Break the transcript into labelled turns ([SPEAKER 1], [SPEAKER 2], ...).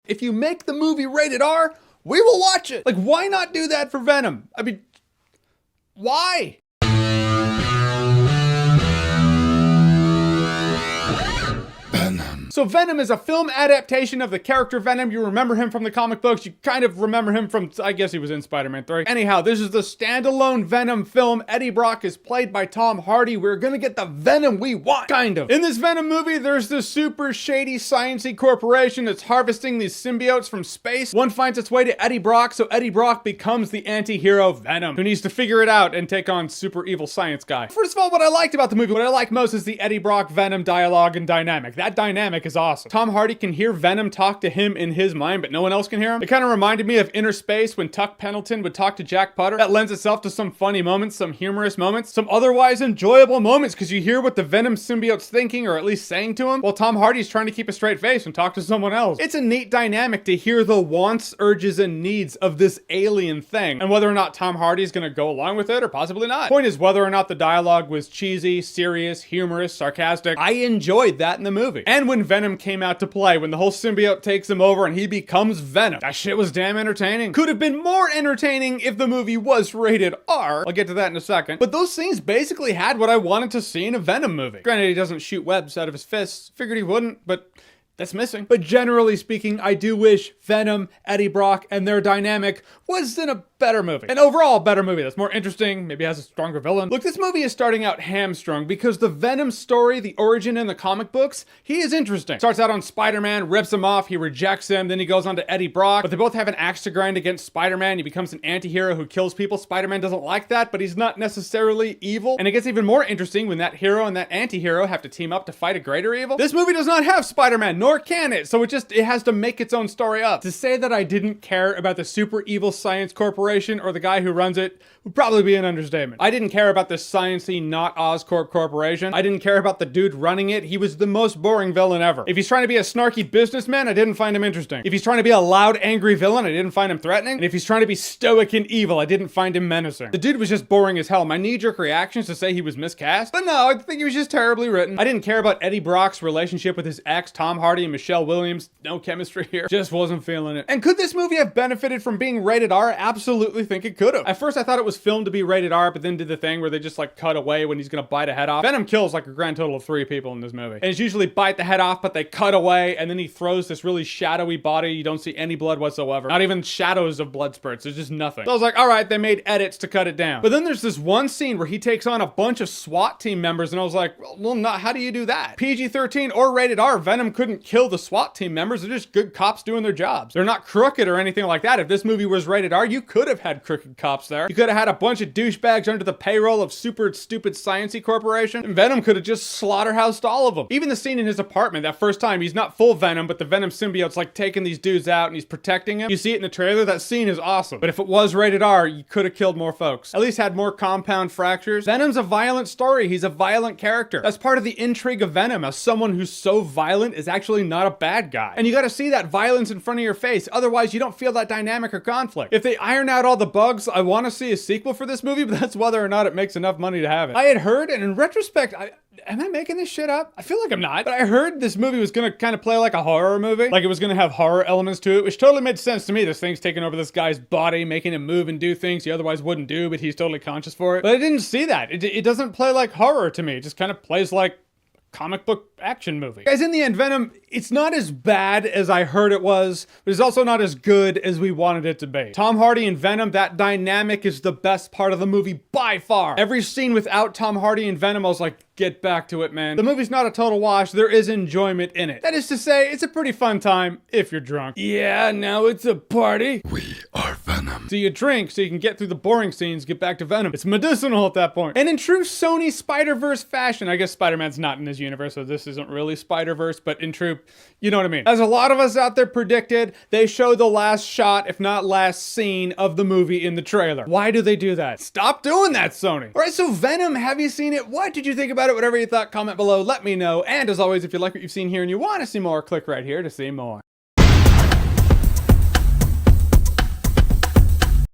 [SPEAKER 1] If you make the movie rated R, we will watch it. Like, why not do that for Venom? I mean, why? So Venom is a film adaptation of the character Venom. You remember him from the comic books. You kind of remember him from, I guess he was in Spider-Man 3. Anyhow, this is the standalone Venom film. Eddie Brock is played by Tom Hardy. We're gonna get the Venom we want, kind of. In this Venom movie, there's this super shady sciencey corporation that's harvesting these symbiotes from space. One finds its way to Eddie Brock, so Eddie Brock becomes the anti-hero Venom, who needs to figure it out and take on super evil science guy. First of all, what I liked about the movie, what I like most is the Eddie Brock Venom dialogue and dynamic. That dynamic is awesome. Tom Hardy can hear Venom talk to him in his mind, but no one else can hear him. It kind of reminded me of Inner Space when Tuck Pendleton would talk to Jack Putter. That lends itself to some funny moments, some humorous moments, some otherwise enjoyable moments, because you hear what the Venom symbiote's thinking, or at least saying to him, while Tom Hardy's trying to keep a straight face and talk to someone else. It's a neat dynamic to hear the wants, urges, and needs of this alien thing, and whether or not Tom Hardy's gonna go along with it, or possibly not. Point is, whether or not the dialogue was cheesy, serious, humorous, sarcastic, I enjoyed that in the movie. And when Venom came out to play, when the whole symbiote takes him over and he becomes Venom, that shit was damn entertaining. Could have been more entertaining if the movie was rated R. I'll get to that in a second. But those scenes basically had what I wanted to see in a Venom movie. Granted, he doesn't shoot webs out of his fists. Figured he wouldn't, but that's missing. But generally speaking, I do wish Venom, Eddie Brock, and their dynamic was in a better movie. An overall better movie that's more interesting, maybe has a stronger villain. Look, this movie is starting out hamstrung because the Venom story, the origin in the comic books, he is interesting. Starts out on Spider-Man, rips him off, he rejects him, then he goes on to Eddie Brock, but they both have an axe to grind against Spider-Man. He becomes an anti-hero who kills people. Spider-Man doesn't like that, but he's not necessarily evil. And it gets even more interesting when that hero and that anti-hero have to team up to fight a greater evil. This movie does not have Spider-Man, nor can it, so it has to make its own story up. To say that I didn't care about the super evil science corporation or the guy who runs it would probably be an understatement. I didn't care about this sciencey, not Oscorp corporation. I didn't care about the dude running it. He was the most boring villain ever. If he's trying to be a snarky businessman, I didn't find him interesting. If he's trying to be a loud, angry villain, I didn't find him threatening. And if he's trying to be stoic and evil, I didn't find him menacing. The dude was just boring as hell. My knee-jerk reaction is to say he was miscast, but no, I think he was just terribly written. I didn't care about Eddie Brock's relationship with his ex, Tom Hardy, and Michelle Williams. No chemistry here. Just wasn't feeling it. And could this movie have benefited from being rated R? I absolutely think it could have. At first I thought it was filmed to be rated R, but then did the thing where they just like cut away when he's gonna bite a head off. Venom kills like a grand total of 3 people in this movie. And it's usually bite the head off, but they cut away, and then he throws this really shadowy body. You don't see any blood whatsoever. Not even shadows of blood spurts. There's just nothing. So I was like, all right, they made edits to cut it down. But then there's this one scene where he takes on a bunch of SWAT team members, and I was like, well, not, how do you do that? PG-13 or rated R, Venom couldn't kill the SWAT team members. They're just good cops doing their jobs. They're not crooked or anything like that. If this movie was rated R, you could have had crooked cops there. You could have had a bunch of douchebags under the payroll of super stupid sciencey corporation, and Venom could have just slaughterhoused all of them. Even the scene in his apartment, that first time, he's not full Venom, but the Venom symbiote's like taking these dudes out and he's protecting him. You see it in the trailer, that scene is awesome. But if it was rated R, you could have killed more folks. At least had more compound fractures. Venom's a violent story. He's a violent character. That's part of the intrigue of Venom, as someone who's so violent is actually not a bad guy. And you gotta see that violence in front of your face, otherwise you don't feel that dynamic or conflict. If they iron out all the bugs, I want to see a sequel for this movie, but that's whether or not it makes enough money to have it. I had heard, and in retrospect, am I making this shit up? I feel like I'm not, but I heard this movie was gonna kind of play like a horror movie. Like it was gonna have horror elements to it, which totally made sense to me. This thing's taking over this guy's body, making him move and do things he otherwise wouldn't do, but he's totally conscious for it. But I didn't see that. It doesn't play like horror to me. It just kind of plays like comic book action movie. Guys, in the end, Venom, it's not as bad as I heard it was, but it's also not as good as we wanted it to be. Tom Hardy and Venom, that dynamic is the best part of the movie by far. Every scene without Tom Hardy and Venom, I was like, get back to it, man. The movie's not a total wash. There is enjoyment in it. That is to say, it's a pretty fun time if you're drunk. Yeah, now it's a party.
[SPEAKER 2] We are Venom.
[SPEAKER 1] So you drink so you can get through the boring scenes, get back to Venom. It's medicinal at that point. And in true Sony Spider-Verse fashion, I guess Spider-Man's not in this universe, so this isn't really Spider-Verse, but in true, you know what I mean. As a lot of us out there predicted, they show the last shot, if not last scene, of the movie in the trailer. Why do they do that? Stop doing that, Sony. All right, so Venom, have you seen it? What did you think about it? Whatever you thought, comment below, let me know. And as always, if you like what you've seen here and you want to see more, click right here to see more.